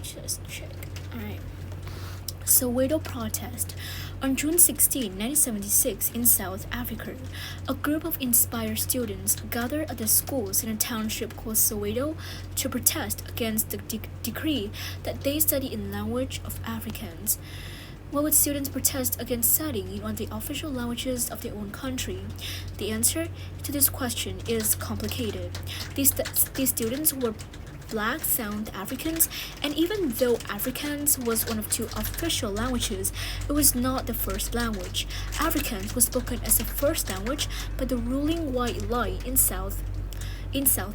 just check. Alright. Soweto protest. On June 16, 1976, in South Africa, a group of inspired students gathered at the schools in a township called Soweto to protest against the decree that they study in language of Afrikaans. Why would students protest against studying in one of the official languages of their own country? The answer to this question is complicated. These students were Black South Africans, and even though Afrikaans was one of two official languages, it was not the first language. Afrikaans was spoken as the first language by the ruling white elite in South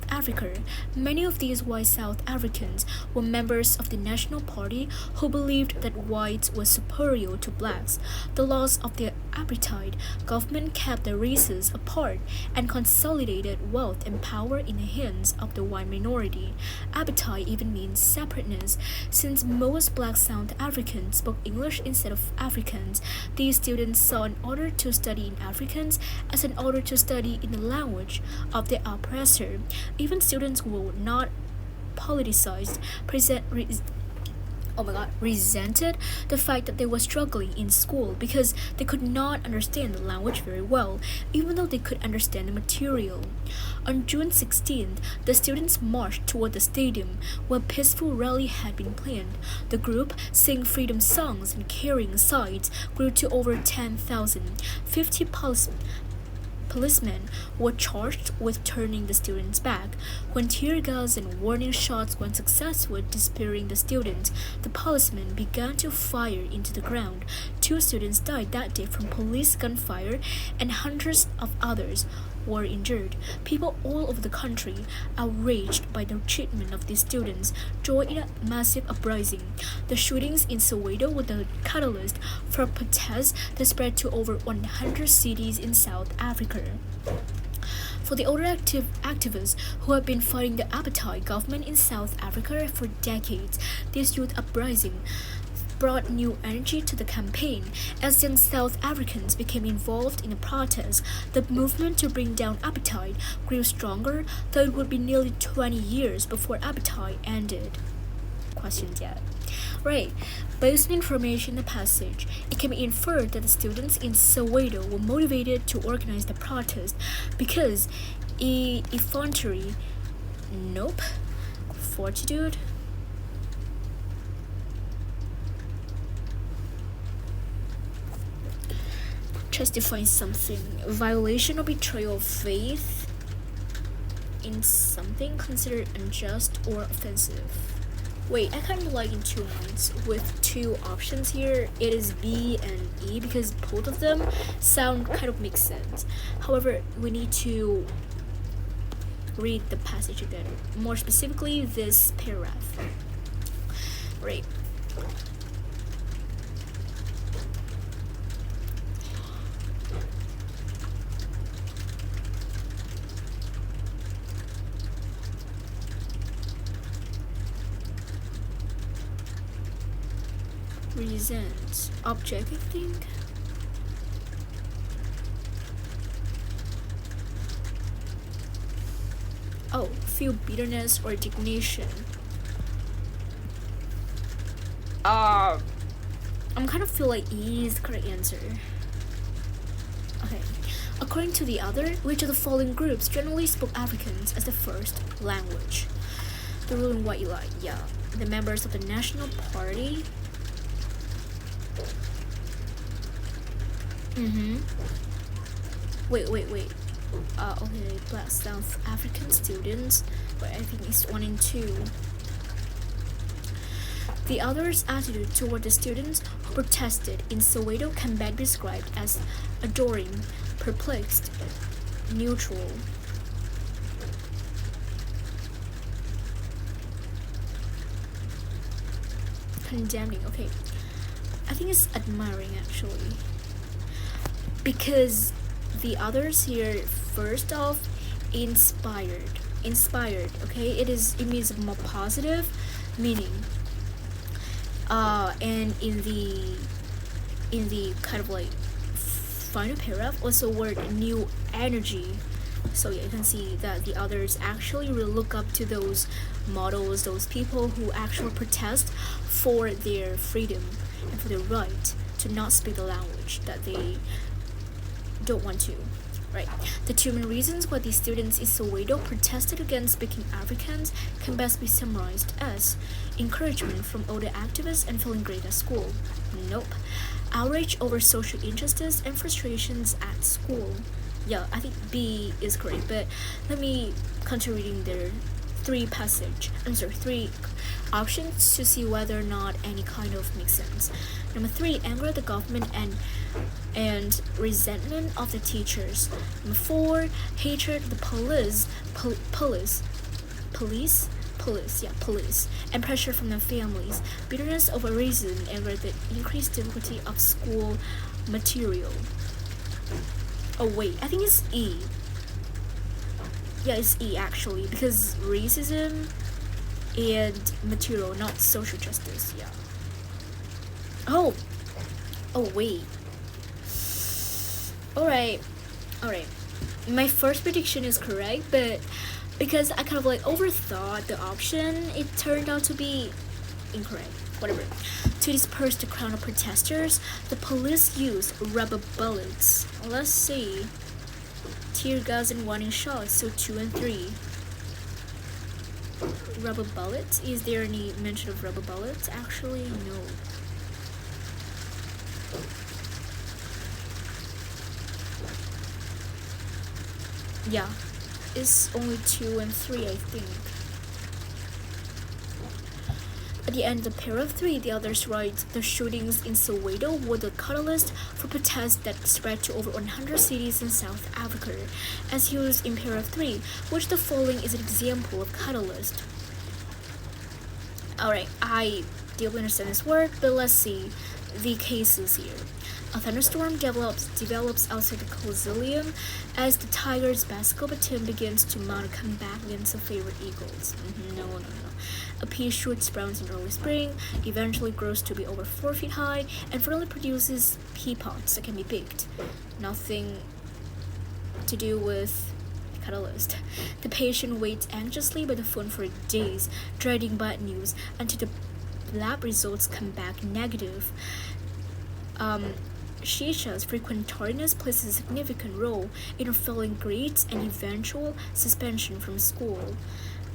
Africa. Many of these white South Africans were members of the National Party who believed that whites were superior to blacks. The loss of their apartheid government kept the races apart and consolidated wealth and power in the hands of the white minority. Apartheid even means separateness. Since most black South Africans spoke English instead of Afrikaans, these students saw an order to study in Afrikaans as an order to study in the language of their oppressor. Even students who were not politicized resented the fact that they were struggling in school because they could not understand the language very well, even though they could understand the material. On June 16th, the students marched toward the stadium where a peaceful rally had been planned. The group sang freedom songs and carrying signs grew to over 10,000. 50 policemen were charged with turning the students back. When tear gas and warning shots were unsuccessful at dispersing the students, the policemen began to fire into the ground. 2 students died that day from police gunfire, and hundreds of others were injured. People all over the country, outraged by the treatment of these students, joined in a massive uprising. The shootings in Soweto were the catalyst for protests that spread to over 100 cities in South Africa. For the older activists who have been fighting the apartheid government in South Africa for decades, this youth uprising brought new energy to the campaign. As young South Africans became involved in the protests, the movement to bring down apartheid grew stronger, though it would be nearly 20 years before apartheid ended. Questions yet? Right. Based on information in the passage, it can be inferred that the students in Soweto were motivated to organize the protest because effrontery, fortitude, justifying something, violation or betrayal of faith in something considered unjust or offensive. Wait, I kind of like in 2 minds with 2 options here. It is B and E because both of them sound kind of make sense. However, we need to read the passage again. More specifically, this paragraph. Right. Resent. Object, I think. Oh, feel bitterness or indignation. I'm kind of feel like E is the correct answer. Okay. According to the other, which of the following groups generally spoke Afrikaans as the first language? The ruling white elite, yeah. The members of the National Party. Wait. Okay, Black South African students, but I think it's 1 and 2. The other's attitude toward the students who protested in Soweto can best be described as adoring, perplexed, neutral. Condemning, okay. I think it's admiring actually. Because the others here, first off, inspired, okay? It means more positive meaning. And in the kind of like final paragraph, also word new energy, So yeah, you can see that the others actually really look up to those models, those people who actually protest for their freedom and for their right to not speak the language that they don't want to. Right. The two main reasons why the students in Soweto protested against speaking Afrikaans can best be summarized as encouragement from older activists and feeling great at school. Nope. Outrage over social injustice and frustrations at school. Yeah, I think B is correct, but let me continue reading their three options to see whether or not any kind of makes sense. Number 3, anger at the government and resentment of the teachers. Number 4, hatred of the police, and pressure from their families. Bitterness over reason, anger at the increased difficulty of school material. Oh wait, I think it's E. Yeah, it's E actually, because racism and material, not social justice. Yeah. Oh wait. Alright. My first prediction is correct, but because I kind of like overthought the option, it turned out to be incorrect. Whatever. To disperse the crowd of protesters, the police used rubber bullets. Let's see. Tear gas and warning shots, so 2 and 3. Rubber bullets? Is there any mention of rubber bullets? Actually, no. Yeah, it's only 2 and 3, I think. At the end of paragraph 3, the others write, the shootings in Soweto were the catalyst for protests that spread to over 100 cities in South Africa, as used in paragraph 3, which the following is an example of catalyst. Alright, I deeply understand this word, but let's see the cases here. A thunderstorm develops outside the Coliseum as the Tigers basketball team begins to mount a comeback against the favorite Eagles. No. A pea shoot sprouts in early spring, eventually grows to be over 4 feet high, and finally produces pea pods that can be baked. Nothing to do with catalyst. The patient waits anxiously by the phone for days, dreading bad news until the lab results come back negative. Shisha's frequent tardiness plays a significant role in her failing grades and eventual suspension from school.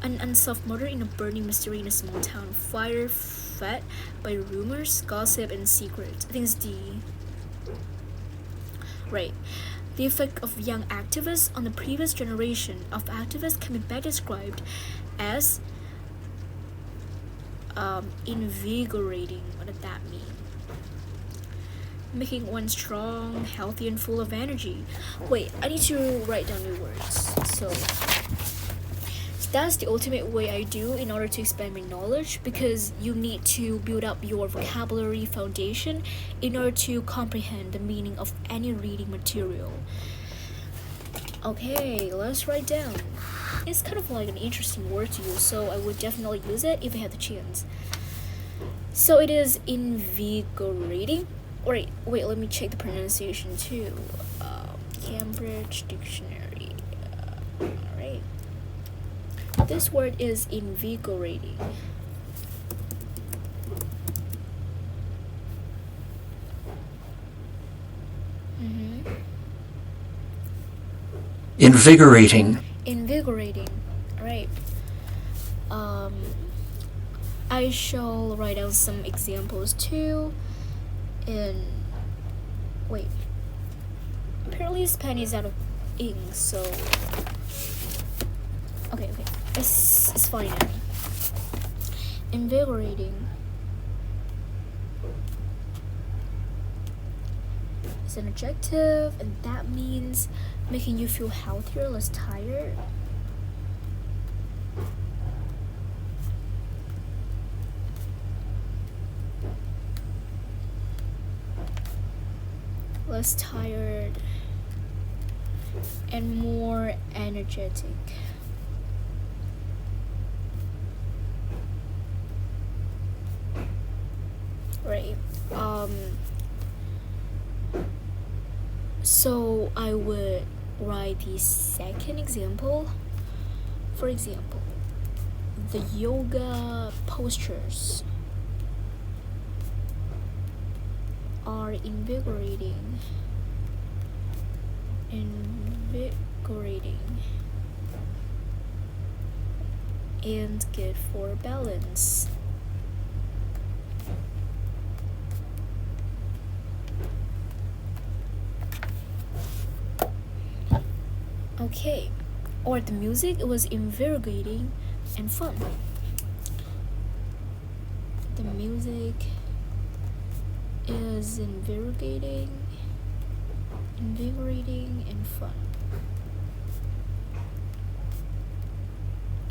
An unsolved murder in a burning mystery in a small town, fire fed by rumors, gossip, and secrets. I think it's D. Right. The effect of young activists on the previous generation of activists can be better described as invigorating. What does that mean? Making one strong, healthy, and full of energy. Wait, I need to write down new words. So that's the ultimate way I do in order to expand my knowledge, because you need to build up your vocabulary foundation in order to comprehend the meaning of any reading material. Okay, let's write down. It's kind of like an interesting word to use, so I would definitely use it if I had the chance. So it is invigorating. Wait, let me check the pronunciation too. Cambridge Dictionary. Alright. This word is invigorating. Invigorating. Alright. I shall write out some examples too. Wait. Apparently this pen is out of ink, so okay. It's fine now. Invigorating is an adjective, and that means making you feel healthier, less tired. Less tired and more energetic. Right. So I would write the second example. For example, the yoga postures are invigorating and good for balance. Okay, or the music was invigorating and fun. The music is invigorating and fun.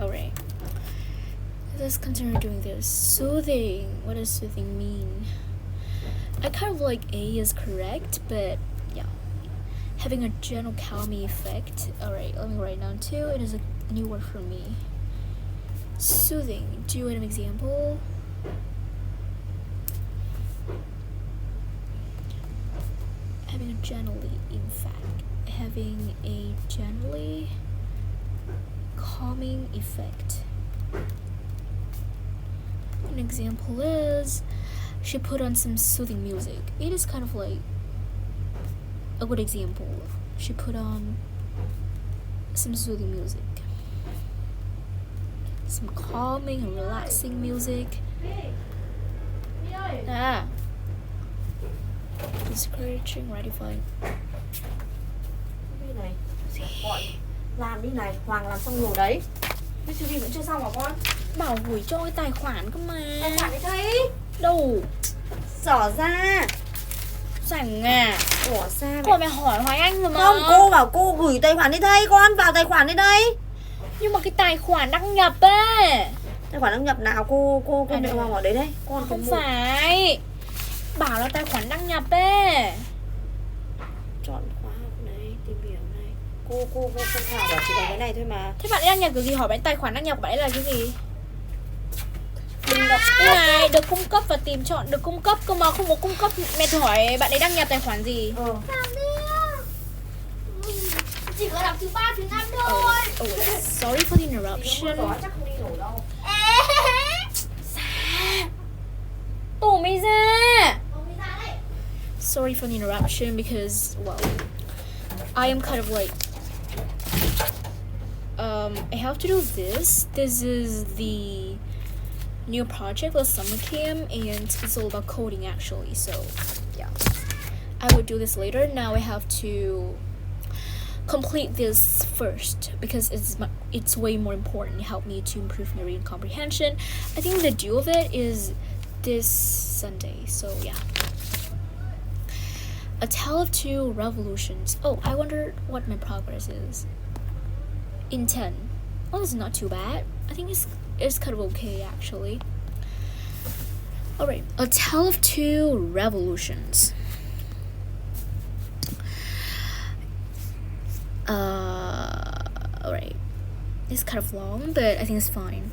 Alright, let's continue doing this. Soothing. What does soothing mean? I kind of like A is correct, but yeah, having a gentle calming effect. Alright, let me write down too. It is a new word for me. Soothing. Do you want an example? Having a gently calming effect. An example is she put on some soothing music. It is kind of like a good example. She put on some soothing music, some calming and relaxing music. Discouraging, ratifying. Đi này, gọi làm đi này, Hoàng làm xong rồi đấy. Cái siêu thị vẫn chưa xong hả con? Bảo gửi cho cái tài khoản cơ mà. Tài khoản đi thấy. Đâu? Xỏ ra. Rảnh à? Ủa sao Cô mày hỏi Hoài Anh rồi mà. Không, cô bảo cô gửi tài khoản đi thấy. Con vào tài khoản đi đây. Nhưng mà cái tài khoản đăng nhập ấy. Tài khoản đăng nhập nào cô mẹ Hoàng ở đấy đây. Con không phải. Bảo là tài khoản đăng nhập ấy. Chọn khóa học này, tìm hiểu này. Cô Thảo bảo chỉ có cái này thôi mà. Thế bạn ấy đăng nhập cái gì? Hỏi bạn tài khoản đăng nhập của bạn ấy là cái gì? Đây này, được cung cấp và tìm chọn được cung cấp cơ mà không có cung cấp. Mẹ thử hỏi bạn ấy đăng nhập tài khoản gì? Chỉ có đọc thứ 3, thứ 5 thôi. Sorry for the interruption. Chắc không đi nổi đâu. Tổ mày ra. Sorry for the interruption because, well, I am kind of like I have to do this. This is the new project with summer camp and it's all about coding actually, so yeah, I would do this later. Now I have to complete this first because it's way more important. It helped me to improve my reading comprehension. I think the due of it is this Sunday, so yeah. A Tale of Two Revolutions. Oh, I wonder what my progress is. In 10. Oh, this is not too bad. I think it's kind of okay actually. Alright, A Tale of Two Revolutions. Alright. It's kind of long, but I think it's fine.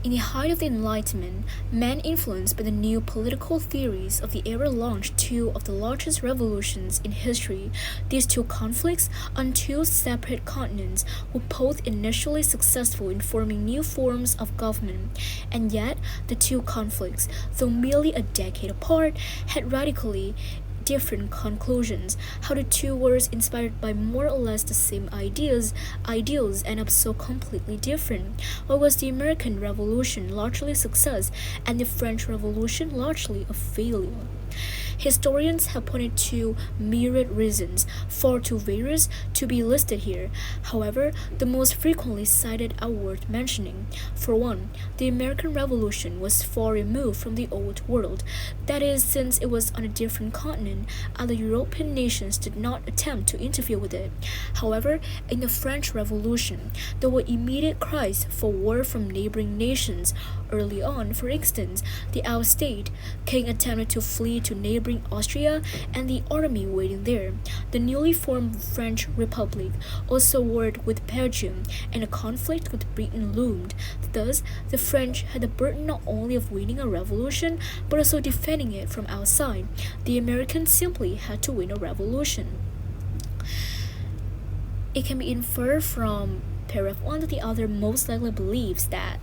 In the height of the Enlightenment, men influenced by the new political theories of the era launched two of the largest revolutions in history. These two conflicts on two separate continents were both initially successful in forming new forms of government, and yet the two conflicts, though merely a decade apart, had radically different conclusions. How the two wars inspired by more or less the same ideals end up so completely different? Why was the American Revolution largely a success and the French Revolution largely a failure? Historians have pointed to myriad reasons, far too various to be listed here. However, the most frequently cited are worth mentioning. For one, the American Revolution was far removed from the Old World. That is, since it was on a different continent, other European nations did not attempt to interfere with it. However, in the French Revolution, there were immediate cries for war from neighboring nations. Early on, for instance, the out-state king attempted to flee to neighboring Austria and the army waiting there. The newly formed French Republic also warred with Belgium, and a conflict with Britain loomed. Thus, the French had the burden not only of winning a revolution, but also defending it from outside. The Americans simply had to win a revolution. It can be inferred from paragraph 1 that the author most likely believes that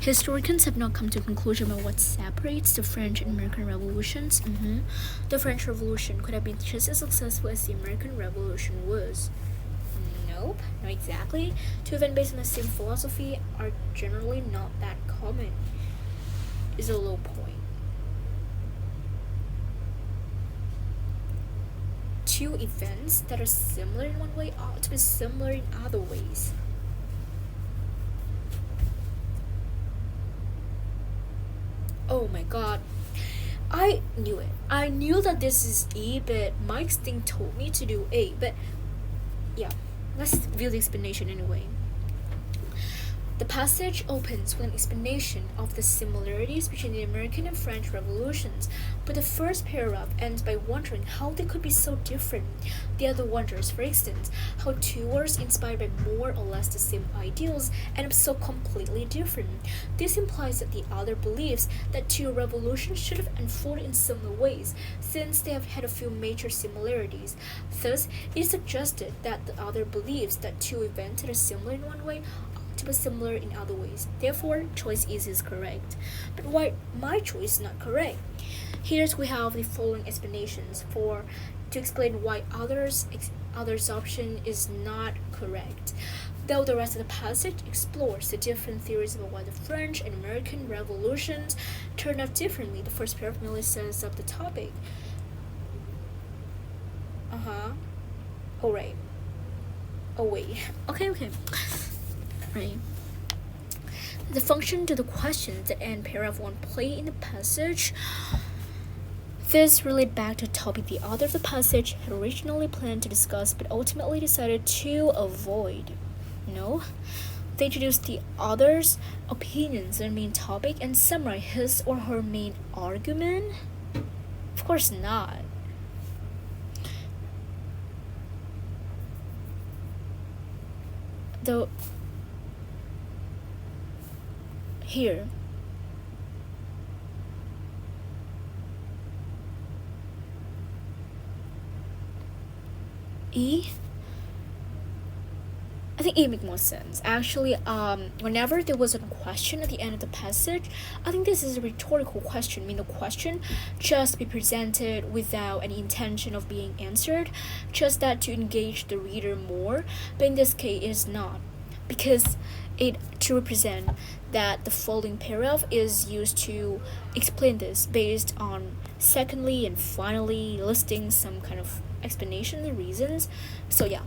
historians have not come to a conclusion about what separates the French and American revolutions. The French Revolution could have been just as successful as the American Revolution was. Nope, not exactly. Two events based on the same philosophy are generally not that common. Is a low point. Two events that are similar in one way ought to be similar in other ways. Oh my god. I knew it. I knew that this is E, but my instinct told me to do A. But yeah, let's view the explanation anyway. The passage opens with an explanation of the similarities between the American and French revolutions, but the first paragraph ends by wondering how they could be so different. The other wonders, for instance, how two wars inspired by more or less the same ideals end up so completely different. This implies that the other believes that two revolutions should have unfolded in similar ways, since they have had a few major similarities. Thus, it is suggested that the other believes that two events that are similar in one way to be similar in other ways. Therefore, choice is correct. But why my choice is not correct? Here we have the following explanations to explain why others option is not correct. Though the rest of the passage explores the different theories about why the French and American revolutions turned out differently, the first paragraph merely sets up the topic. Oh right. Oh wait. Okay. Right. The function to the questions that end paragraph 1 play in the passage. This relate back to a topic the author of the passage had originally planned to discuss but ultimately decided to avoid. No? They introduced the author's opinions on the main topic and summarize his or her main argument? Of course not. Though here I think E makes more sense. Actually, whenever there was a question at the end of the passage, I think this is a rhetorical question. I mean, the question just be presented without any intention of being answered, just that to engage the reader more. But in this case, it is not, because it to represent that the following paragraph is used to explain this based on secondly and finally listing some kind of explanation and reasons. So yeah.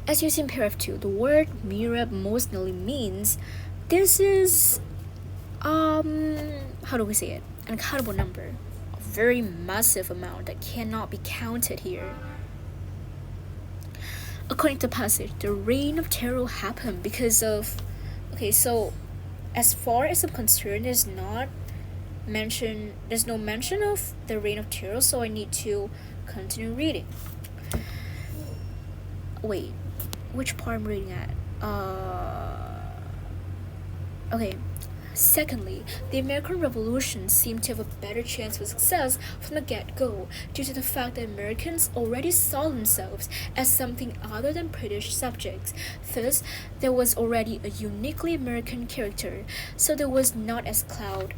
As you see in paragraph 2, the word mirab most nearly means this is how do we say it? An uncountable number. A very massive amount that cannot be counted here. According to the passage, the reign of terror happened because of so as far as I'm concerned, there's no mention of the reign of terror, so I need to continue reading. Wait, which part I'm reading at? Okay. Secondly, the American Revolution seemed to have a better chance of success from the get-go due to the fact that Americans already saw themselves as something other than British subjects. Thus, there was already a uniquely American character, so there was not as loud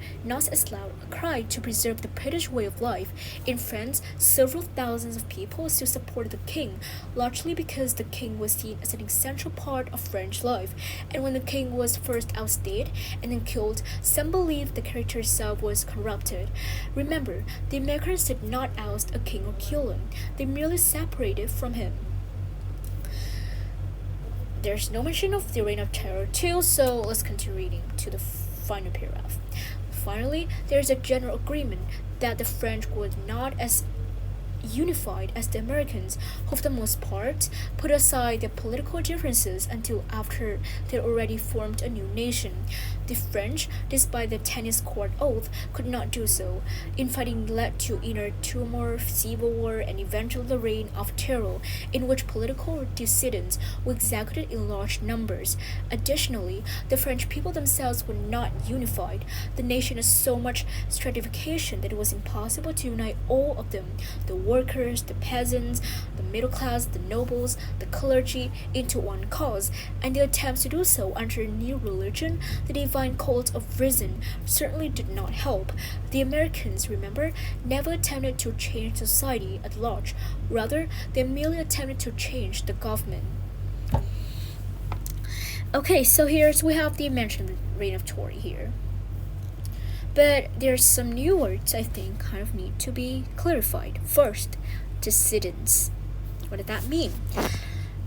a cry to preserve the British way of life. In France, several thousands of people still supported the king, largely because the king was seen as an essential part of French life, and when the king was first ousted and then killed, some believed the character itself was corrupted. Remember, the Americans did not oust a king or kill him. They merely separated from him. There's no mention of the reign of terror too, so let's continue reading to the final paragraph. Finally, there is a general agreement that the French were not as unified as the Americans, who for the most part put aside their political differences until after they had already formed a new nation. The French, despite the tennis court oath, could not do so. Infighting led to inner turmoil, civil war, and eventually the reign of terror, in which political dissidents were executed in large numbers. Additionally, the French people themselves were not unified. The nation had so much stratification that it was impossible to unite all of them, the workers, the peasants, the middle class, the nobles, the clergy, into one cause, and the attempts to do so under a new religion, the divine cult of reason, certainly did not help. The Americans, remember, never attempted to change society at large. Rather, they merely attempted to change the government. Okay, so we have the mentioned reign of Tory here. But there's some new words I think kind of need to be clarified. First, dissidents. What did that mean?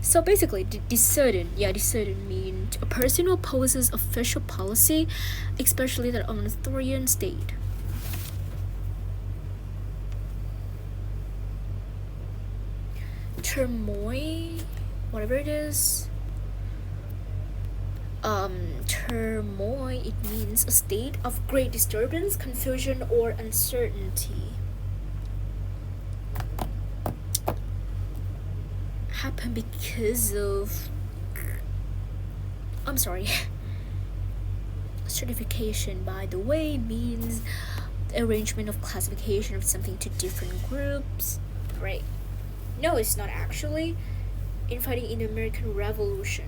So basically, dissident means a person who opposes official policy, especially that of an authoritarian state. Turmoil, whatever it is. Turmoil, it means a state of great disturbance, confusion, or uncertainty. Happen because of certification, by the way, means arrangement of classification of something to different groups, right? No, it's not actually. Infighting in the American Revolution.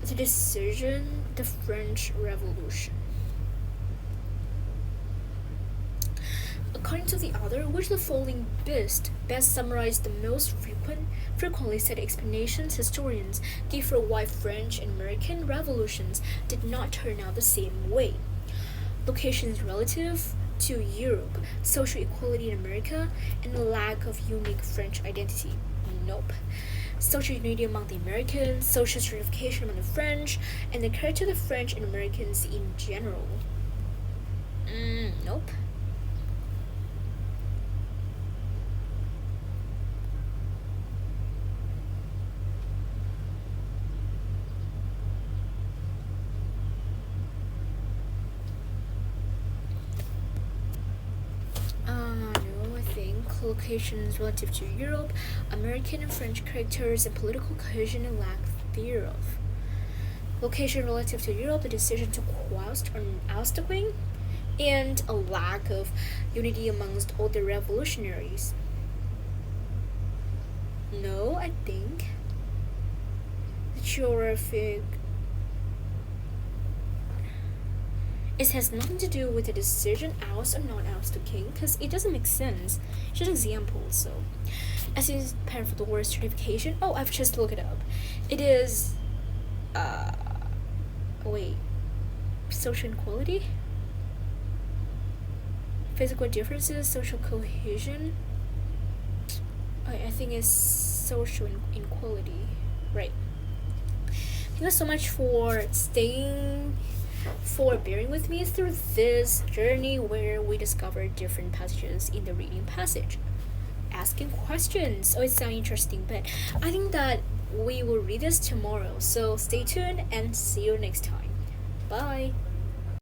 The decision, the French Revolution. According to the author, which the following best summarize the most frequently said explanations historians give for why French and American revolutions did not turn out the same way. Locations relative to Europe, social equality in America, and the lack of unique French identity. Nope. Social unity among the Americans, social stratification among the French, and the character of the French and Americans in general. Nope. Locations relative to Europe, American and French characters, and political cohesion and lack thereof. Location relative to Europe, the decision to oust or oust the queen, and a lack of unity amongst all the revolutionaries. No, I think the geographic. It has nothing to do with the decision oust or not oust the king, because it doesn't make sense. Just an example. So, as is part of the word certification. Oh, I've just looked it up. It is, social inequality, physical differences, social cohesion. I think it's social inequality, right? Thank you so much for bearing with me through this journey where we discover different passages in the reading passage. Asking questions. Oh, it sounds interesting, but I think that we will read this tomorrow. So stay tuned and see you next time. Bye.